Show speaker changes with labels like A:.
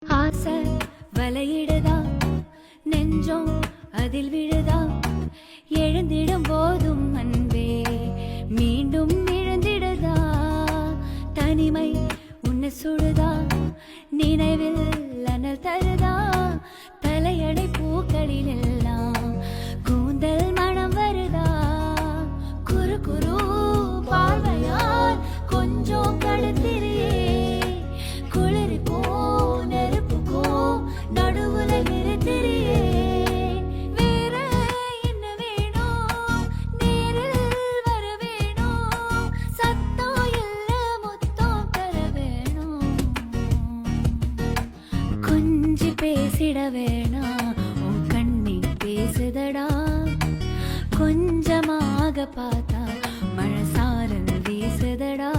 A: ஆசை வலையிடுதா நெஞ்சம் அதில் விழுதா எழுந்திடும் போதும் அன்பே மீண்டும் எழுந்திடுதா தனிமை உன்னை சுடுதா நினைவில் அனல் தருதா தலையடை பூக்களில் எல்லாம் கூந்தல் மனம் வருதா குறு குரு பார்வையால் கொஞ்சம் கடுத்திரியே குளிர்ப்போ நெருப்புக்கோ நடுவுல நிறுத்திரியே வேற என்ன வேணும் நேரில் வர வேணும் சத்தம் இல்ல முத்தம் தர வேணும் கொஞ்சி பேசிட வேணாம் உன் கண்ணி பேசுதடா கொஞ்சமாக பார்த்தா மழை சாரல் வீசுதடா